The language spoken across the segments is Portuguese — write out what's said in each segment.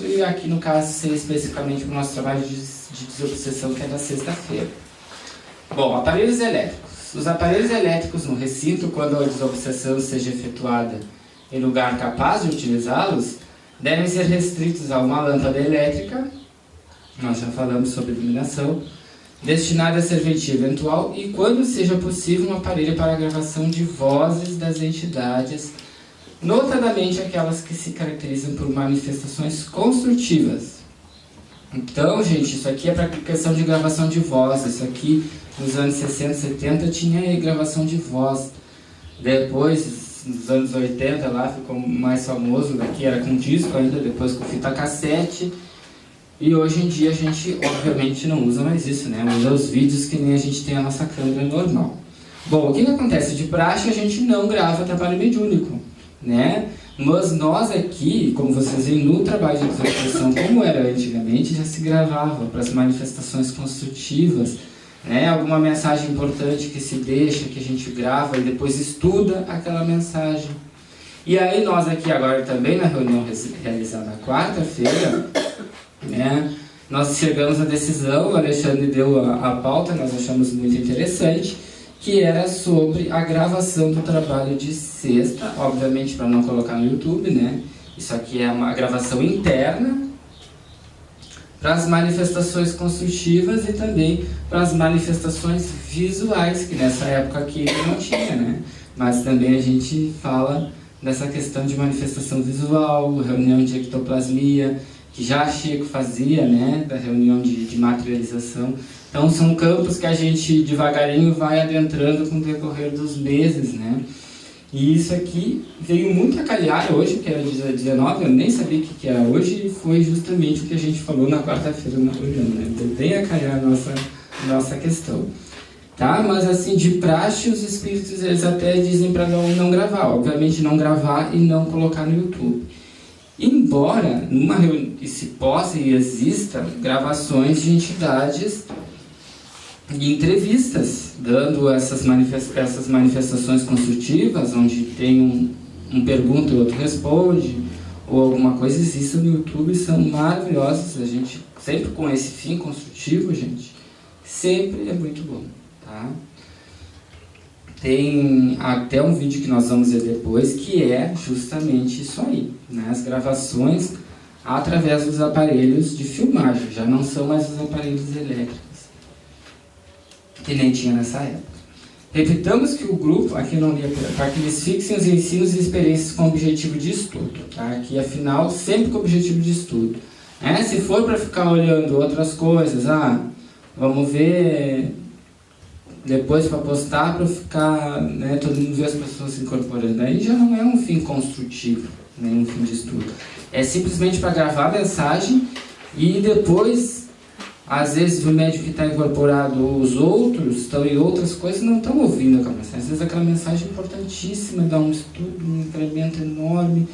isso, e aqui no caso seria especificamente para o nosso trabalho de desobsessão, que é da sexta-feira. Bom, aparelhos elétricos. Os aparelhos elétricos no recinto, quando a desobsessão seja efetuada em lugar capaz de utilizá-los, devem ser restritos a uma lâmpada elétrica, nós já falamos sobre iluminação, destinada a serventia eventual, e quando seja possível um aparelho para a gravação de vozes das entidades, notadamente aquelas que se caracterizam por manifestações construtivas. Então, gente, isso aqui é para questão de gravação de voz. Isso aqui, nos anos 60, 70, tinha gravação de voz. Depois, nos anos 80, lá ficou mais famoso, daqui era com disco ainda, depois com fita cassete. E hoje em dia a gente, obviamente, não usa mais isso, né? Usa os vídeos que nem a gente tem a nossa câmera normal. Bom, o que acontece? De praxe, a gente não grava trabalho mediúnico, né? Mas nós aqui, como vocês veem no trabalho de desobsessão, como era antigamente, já se gravava para as manifestações construtivas, né? Alguma mensagem importante que se deixa, que a gente grava e depois estuda aquela mensagem. E aí nós aqui agora também, na reunião realizada na quarta-feira, né, nós chegamos à decisão, o Alexandre deu a pauta, nós achamos muito interessante, que era sobre a gravação do trabalho de sexta, obviamente para não colocar no YouTube, né? Isso aqui é uma gravação interna para as manifestações construtivas e também para as manifestações visuais, que nessa época aqui não tinha, né? Mas também a gente fala dessa questão de manifestação visual, reunião de ectoplasmia, que já Chico fazia, né? Da reunião de materialização. Então são campos que a gente devagarinho vai adentrando com o decorrer dos meses, né? E isso aqui veio muito a calhar hoje, que era dia 19, eu nem sabia o que era hoje, e foi justamente o que a gente falou na quarta-feira na reunião, né? Deu bem a calhar a nossa questão. Tá? Mas assim, de praxe, os espíritos eles até dizem para não gravar, obviamente não gravar e não colocar no YouTube. Embora numa reunião se possa e exista gravações de entidades e entrevistas, dando essas manifestações construtivas, onde tem um pergunta e o outro responde, ou alguma coisa, existem no YouTube, são maravilhosas, a gente, sempre com esse fim construtivo, gente, sempre é muito bom, tá? Tem até um vídeo que nós vamos ver depois, que é justamente isso aí, né? As gravações através dos aparelhos de filmagem, já não são mais os aparelhos elétricos, que nem tinha nessa época. Repitamos que o grupo, aqui não li, para que eles fixem os ensinos e experiências com objetivo de estudo, tá? Aqui, afinal, sempre com objetivo de estudo. Se for para ficar olhando outras coisas, vamos ver depois para postar, para ficar, né, todo mundo ver as pessoas se incorporando, aí já não é um fim construtivo, nem um fim de estudo. É simplesmente para gravar a mensagem e depois, às vezes, o médico que está incorporado, os outros estão em outras coisas, não estão ouvindo aquela mensagem. Às vezes aquela mensagem é importantíssima, dá um estudo, um incremento enorme.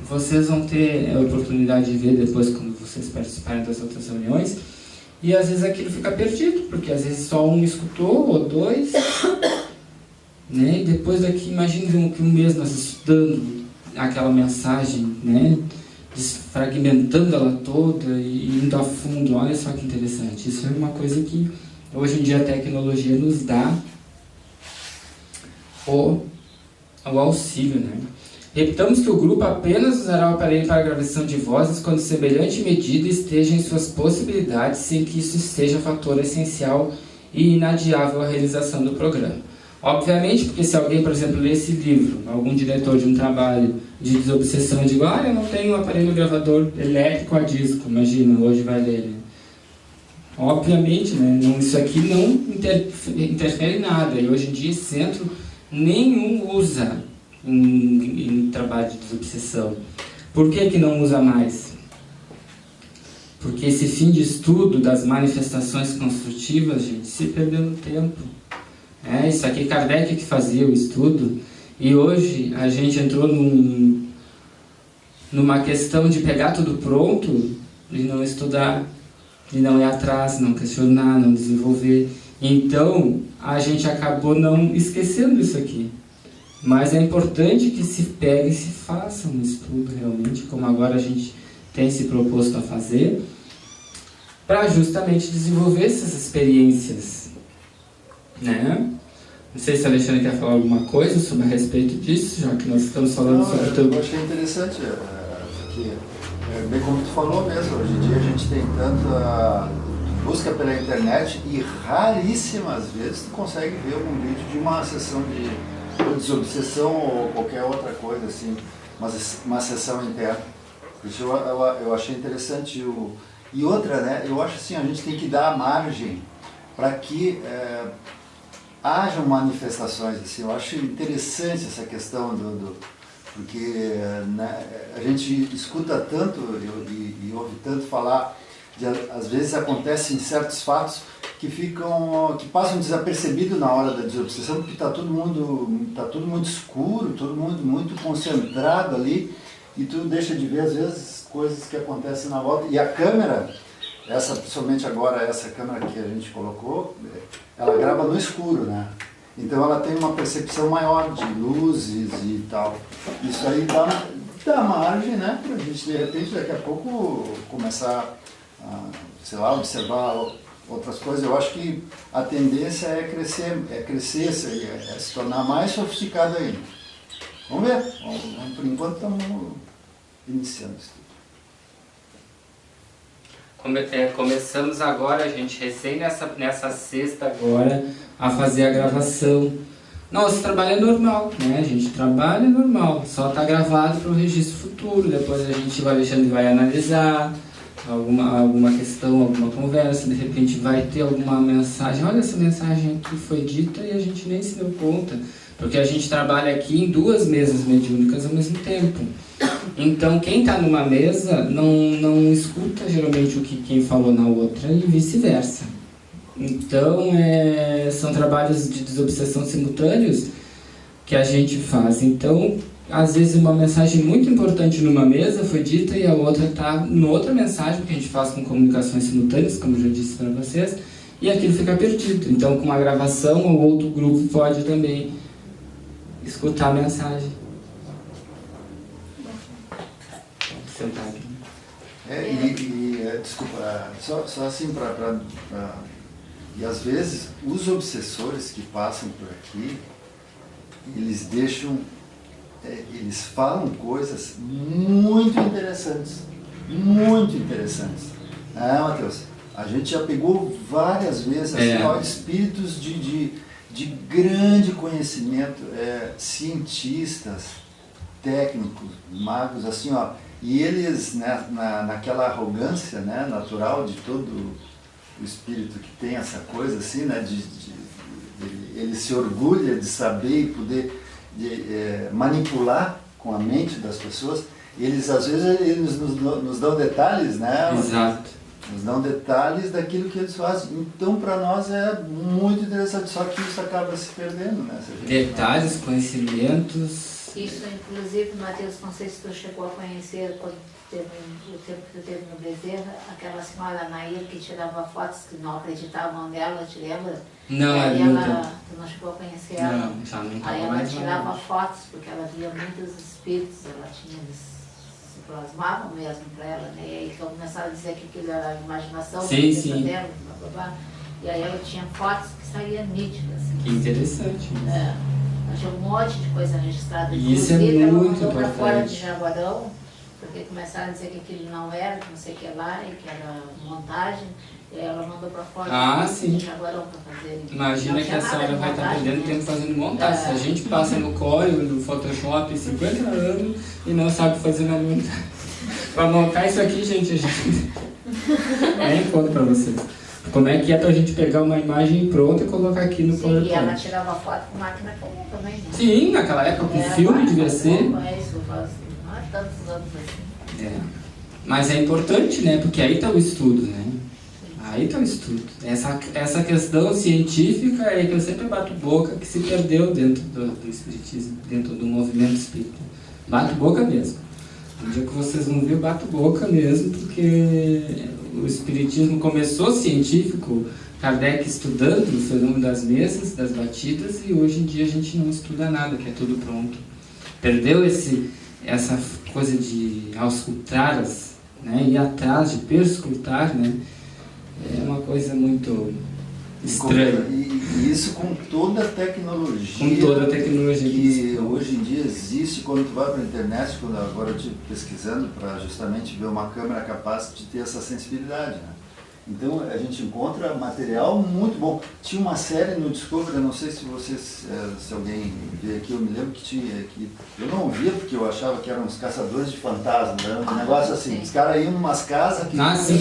Vocês vão ter a oportunidade de ver depois, quando vocês participarem das outras reuniões. E às vezes aquilo fica perdido, porque às vezes só um escutou, ou dois, né? E depois daqui, imagine que um mês nós estudando aquela mensagem, né? Desfragmentando ela toda e indo a fundo. Olha só que interessante. Isso é uma coisa que hoje em dia a tecnologia nos dá o auxílio, né? Repitamos que o grupo apenas usará o aparelho para gravação de vozes quando semelhante medida esteja em suas possibilidades, sem que isso seja fator essencial e inadiável à realização do programa. Obviamente, porque se alguém, por exemplo, lê esse livro, algum diretor de um trabalho de desobsessão, digo, eu não tenho um aparelho gravador elétrico a disco, imagina, hoje vai ler, né? Obviamente, né, isso aqui não interfere em nada, e hoje em dia esse centro nenhum usa em trabalho de desobsessão. Por que não usa mais? Porque esse fim de estudo das manifestações construtivas, gente, se perdeu no tempo. Isso aqui Kardec que fazia o estudo, e hoje a gente entrou numa questão de pegar tudo pronto e não estudar, e não ir atrás, não questionar, não desenvolver. Então a gente acabou não esquecendo isso aqui. Mas é importante que se pegue e se faça um estudo realmente, como agora a gente tem se proposto a fazer, para justamente desenvolver essas experiências, né? Não sei se a Alexandre quer falar alguma coisa sobre a respeito disso, já que nós estamos falando sobre tudo. Eu achei interessante, porque, bem como tu falou mesmo, hoje em dia a gente tem tanta busca pela internet e raríssimas vezes tu consegue ver algum vídeo de uma sessão de desobsessão ou qualquer outra coisa assim, uma sessão interna. Por isso eu achei interessante. E outra, né, eu acho assim, a gente tem que dar a margem para que hajam manifestações, assim, eu acho interessante essa questão porque né, a gente escuta tanto e ouve tanto falar de, às vezes acontecem certos fatos que passam desapercebidos na hora da desobsessão, porque está todo mundo escuro, todo mundo muito concentrado ali, e tu deixa de ver às vezes coisas que acontecem na volta. E a câmera, principalmente agora essa câmera que a gente colocou, ela grava no escuro, né? Então ela tem uma percepção maior de luzes e tal. Isso aí dá margem, né, para a gente de repente daqui a pouco começar a, sei lá, observar outras coisas. Eu acho que a tendência é crescer, se tornar mais sofisticado ainda. Vamos ver. Por enquanto estamos iniciando isso tudo. Começamos agora, gente, recém nessa sexta agora, a fazer a gravação. Nosso trabalho é normal, né? A gente trabalha normal, só está gravado para o registro futuro. Depois o Alexandre vai analisar alguma questão, alguma conversa, de repente vai ter alguma mensagem. Olha, essa mensagem aqui foi dita e a gente nem se deu conta, porque a gente trabalha aqui em 2 mesas mediúnicas ao mesmo tempo. Então, quem está numa mesa não escuta geralmente o que quem falou na outra e vice-versa. Então, são trabalhos de desobsessão simultâneos que a gente faz. Então, às vezes uma mensagem muito importante numa mesa foi dita e a outra está em outra mensagem, que a gente faz com comunicações simultâneas, como eu já disse para vocês, e aquilo fica perdido. Então, com uma gravação, o outro grupo pode também escutar a mensagem. Sentar aqui. Desculpa, só assim e às vezes os obsessores que passam por aqui, eles falam coisas muito interessantes, Matheus? A gente já pegou várias vezes assim, espíritos de grande conhecimento, cientistas, técnicos, magos, assim, ó, e eles, né, naquela arrogância, né, natural de todo o espírito que tem essa coisa assim, né, ele se orgulha de saber e poder manipular com a mente das pessoas. Eles às vezes nos dão detalhes, né? Exato. Nos dão detalhes daquilo que eles fazem. Então, para nós é muito interessante, só que isso acaba se perdendo, né? Detalhes, conhecimentos. Isso, inclusive, Matheus, não sei se tu chegou a conhecer, quando o tempo que tu teve no Bezerra, aquela senhora Nair que tirava fotos que não acreditavam nela, te lembra? Não, aí tu não chegou a conhecer ela? Não, já não estava. Aí ela mais tirava fotos, porque ela via muitos espíritos, ela tinha, se plasmavam mesmo para ela, né? E aí então começaram a dizer que aquilo era a imaginação dela, blá, blá, blá. E aí ela tinha fotos que saíam nítidas. Assim. Que interessante. Tinha um monte de coisa registrada. Isso é ela muito mandou para fora de importante. Jaguarão, porque começaram a dizer que aquilo não era, que não sei o que lá, e que era montagem. E aí ela mandou para fora sim. de Jaguarão para fazer. Imagina que a senhora vai estar perdendo tempo fazendo montagem. Se a gente passa no Core, no Photoshop, 50 anos e não sabe fazer uma montagem. Para montar isso aqui, gente, a gente... Nem conto para vocês. Como é que é pra gente pegar uma imagem pronta e colocar aqui no PowerPoint? E ela tirava foto com máquina comum também, né? Sim, naquela época com filme devia ser. Isso faz tantos anos assim. Mas é importante, né? Porque aí está o estudo, né? Aí está o estudo. Essa questão científica é que eu sempre bato boca que se perdeu dentro do espiritismo, dentro do movimento espírita. Bato boca mesmo. No dia que vocês vão ver, eu bato boca mesmo, porque o espiritismo começou científico, Kardec estudando o fenômeno das mesas, das batidas, e hoje em dia a gente não estuda nada, que é tudo pronto. Perdeu essa coisa de auscultar né? Ir atrás de perscrutar, né? É uma coisa muito estranha. E isso com toda a tecnologia. Com toda a tecnologia que hoje em dia existe. Quando tu vai para a internet, quando agora eu estive pesquisando para justamente ver uma câmera capaz de ter essa sensibilidade, né? Então a gente encontra material muito bom. Tinha uma série no Discovery, eu não sei se vocês, se alguém vê aqui, eu me lembro que tinha aqui. Eu não via porque eu achava que eram uns caçadores de fantasmas, né? Um negócio assim, os caras iam em umas casas que sim,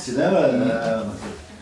se lembra?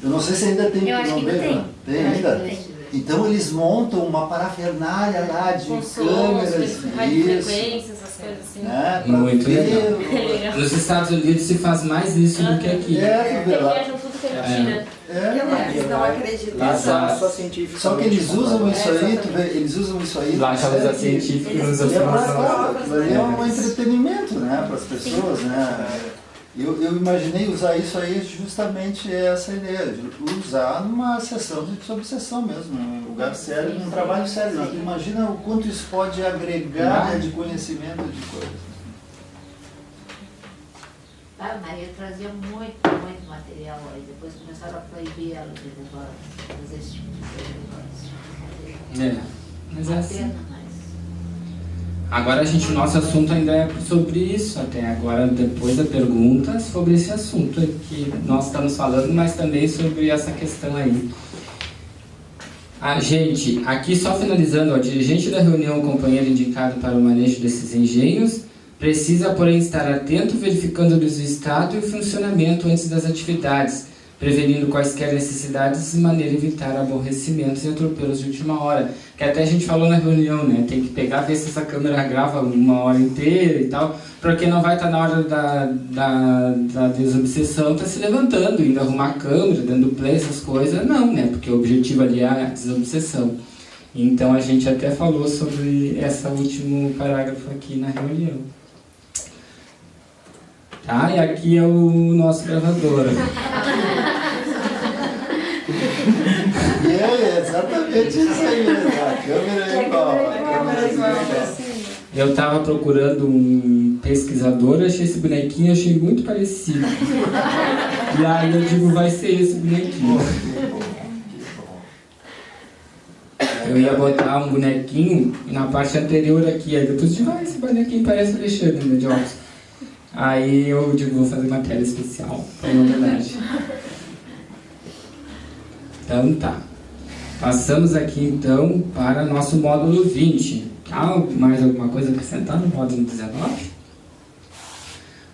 Eu não sei se ainda tem. Eu acho que ainda tem. Tem ainda? Então eles montam uma parafernália lá de câmeras, radiofrequências, essas coisas assim. Né, muito legal. Nos Estados Unidos se faz mais isso do que aqui. Viajam tudo que é mentira. Eles não acreditam. Só científico. Só que eles usam isso aí, tu vê, eles usam isso aí. Lá já usa científico e usa é um entretenimento, né, para as pessoas, né? Eu imaginei usar isso aí justamente essa ideia, de usar numa sessão de desobsessão mesmo, num lugar sério, num trabalho sério. Né? Imagina o quanto isso pode agregar, né, de conhecimento de coisas. A Maria trazia muito material aí, depois começaram a proibir ela de levar, fazer esse tipo de coisa. Mas é assim. Agora o nosso assunto ainda é sobre isso, até agora, depois da pergunta sobre esse assunto que nós estamos falando, mas também sobre essa questão aí. Gente, aqui só finalizando, o dirigente da reunião, o companheiro indicado para o manejo desses engenhos, precisa, porém, estar atento, verificando-lhes o estado e o funcionamento antes das atividades, prevenindo quaisquer necessidades de maneira a evitar aborrecimentos e atropelos de última hora. Que até a gente falou na reunião, né? Tem que pegar, ver se essa câmera grava uma hora inteira e tal, porque não vai estar na hora da desobsessão, tá se levantando, indo arrumar a câmera, dando play, essas coisas. Não, né? Porque o objetivo ali é a desobsessão. Então a gente até falou sobre esse último parágrafo aqui na reunião. Tá? E aqui é o nosso gravador. É exatamente isso aí mesmo. A câmera é igual. Eu estava procurando um pesquisador, achei esse bonequinho, achei muito parecido. E aí eu digo, vai ser esse bonequinho. Eu ia botar um bonequinho na parte anterior aqui, aí depois eu digo, esse bonequinho parece o Alexandre, né, de óculos. Aí eu digo, vou fazer matéria especial, em homenagem. Então tá. Passamos aqui então para nosso módulo 20. Mais alguma coisa a acrescentar no módulo 19?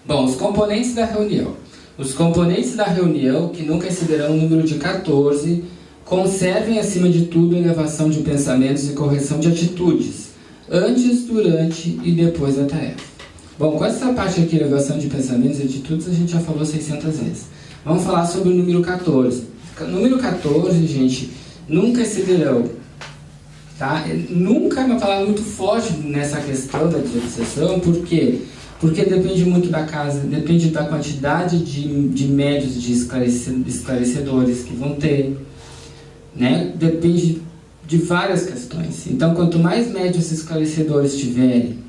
Bom, os componentes da reunião. Os componentes da reunião, que nunca excederão o número de 14, conservem acima de tudo a elevação de pensamentos e correção de atitudes, antes, durante e depois da tarefa. Bom, com essa parte aqui, elevação de pensamentos e atitudes, a gente já falou 600 vezes. Vamos falar sobre o número 14. Número 14, gente, nunca excederão. Tá? Nunca é uma palavra muito forte nessa questão da desobsessão. Por quê? Porque depende muito da casa, depende da quantidade de médios de esclarecedores que vão ter, né? Depende de várias questões. Então, quanto mais médios esclarecedores tiverem,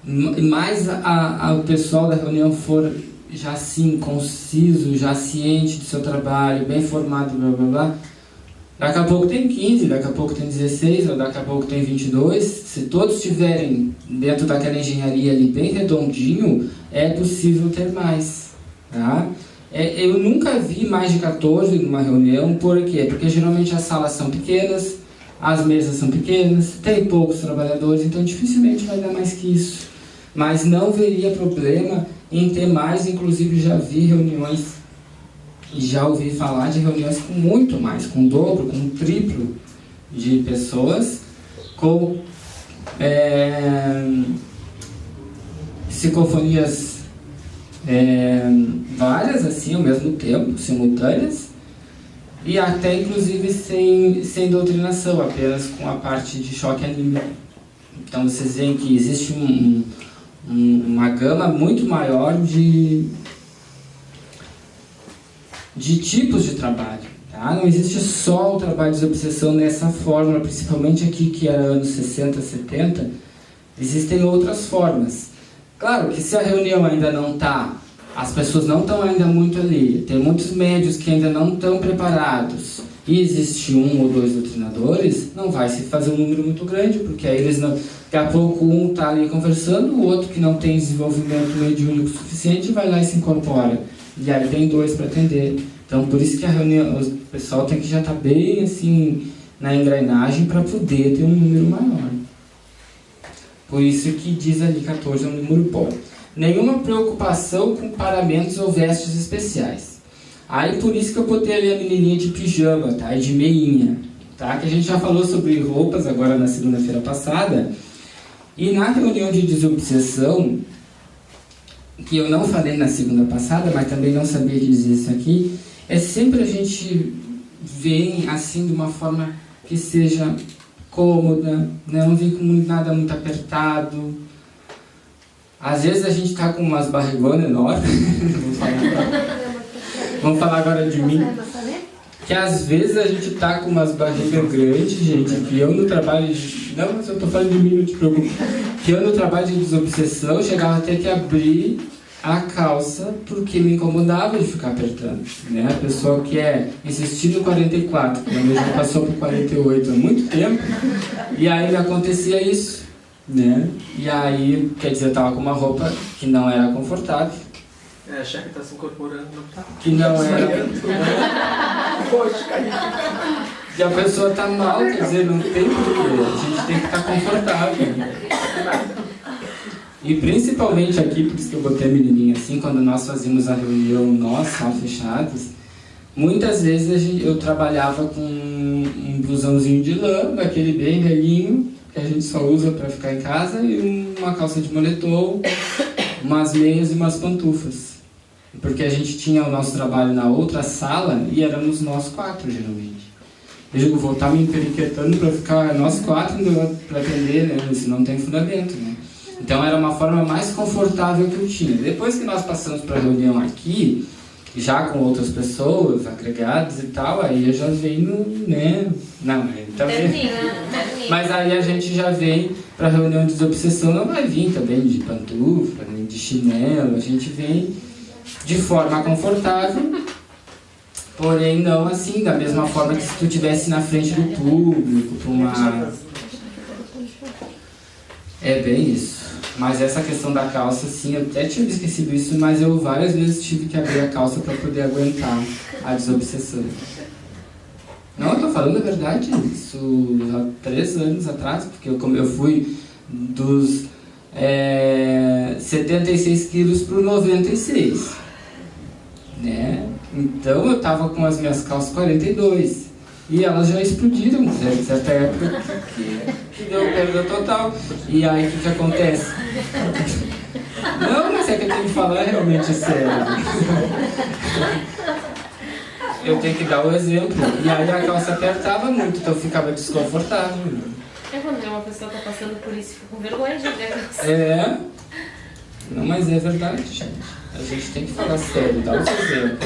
mais o pessoal da reunião for já assim, conciso, já ciente do seu trabalho, bem formado, blá blá blá, daqui a pouco tem 15, daqui a pouco tem 16, ou daqui a pouco tem 22. Se todos estiverem dentro daquela engenharia ali bem redondinho, é possível ter mais, tá? Eu nunca vi mais de 14 numa reunião. Por quê? Porque geralmente as salas são pequenas, as mesas são pequenas, tem poucos trabalhadores, então dificilmente vai dar mais que isso. Mas não veria problema em ter mais, inclusive já vi reuniões, e já ouvi falar de reuniões com muito mais, com o dobro, com o triplo de pessoas, com psicofonias várias, assim, ao mesmo tempo, simultâneas, e até inclusive sem doutrinação, apenas com a parte de choque anímico. Então vocês veem que existe uma gama muito maior de tipos de trabalho, tá? Não existe só o trabalho de desobsessão nessa fórmula, principalmente aqui que era anos 60, 70, existem outras formas. Claro que se a reunião ainda não está, as pessoas não estão ainda muito ali, tem muitos médios que ainda não estão preparados, e existe 1 ou 2 doutrinadores, não vai se fazer um número muito grande, porque aí eles não, daqui a pouco um está ali conversando, o outro que não tem desenvolvimento mediúnico suficiente vai lá e se incorpora. E aí tem 2 para atender. Então por isso que a reunião, o pessoal tem que já estar bem assim na engrenagem para poder ter um número maior. Por isso que diz ali 14 é um número bom. Nenhuma preocupação com paramentos ou vestes especiais. Aí por isso que eu botei ali a menininha de pijama, tá? E de meinha, tá? Que a gente já falou sobre roupas agora na segunda-feira passada. E na reunião de desobsessão, que eu não falei na segunda passada, mas também não sabia dizer isso aqui, é sempre a gente vem assim de uma forma que seja cômoda, não vem com nada muito apertado. Às vezes a gente está com umas barrigonas enormes, vamos falar agora de mim, que às vezes a gente está com umas barrigas grandes, gente, que eu no trabalho de... Não, mas eu estou falando de mim, não te preocupe. Que eu no trabalho de desobsessão chegava a ter que abrir a calça porque me incomodava de ficar apertando, né? A pessoa que é insistir no 44, quando já passou por 48 há muito tempo, e aí me acontecia isso, né? E aí, quer dizer, eu estava com uma roupa que não era confortável. É, a chefe está se incorporando, não tá? Que não era... Poxa, caiu. E a pessoa está mal, quer dizer, não tem porquê, a gente tem que estar confortável. E principalmente aqui, por isso que eu botei a menininha assim, quando nós fazíamos a reunião, nós, só fechados, muitas vezes eu trabalhava com um blusãozinho de lã, daquele bem velhinho, que a gente só usa para ficar em casa, e uma calça de moletom, umas meias e umas pantufas. Porque a gente tinha o nosso trabalho na outra sala e éramos nós 4, geralmente. Eu digo, vou estar me emperiquetando para ficar nós 4 para atender, né? Isso não tem fundamento, né? Então era uma forma mais confortável que eu tinha. Depois que nós passamos para a reunião aqui, já com outras pessoas, agregadas e tal, aí eu já venho, né? Não, também. Mas aí a gente já vem para a reunião de desobsessão, não vai vir também de pantufa, nem de chinelo, a gente vem de forma confortável, porém não assim, da mesma forma que se tu estivesse na frente do público, para uma... É bem isso. Mas essa questão da calça, sim, eu até tinha esquecido isso, mas eu várias vezes tive que abrir a calça para poder aguentar a desobsessão. Não, eu tô falando a verdade, isso há 3 anos atrás, porque eu fui dos 76 quilos para 96, né? Então eu tava com as minhas calças 42. E elas já explodiram, em certa época, que deu perda total. E aí o que acontece? Não, mas é que eu tenho que falar realmente sério. Eu tenho que dar o exemplo. E aí a calça apertava muito, então eu ficava desconfortável. É quando uma pessoa está passando por isso e fica com vergonha de ver a calça. É. Não, mas é verdade, gente. A gente tem que falar sério, dar os exemplos.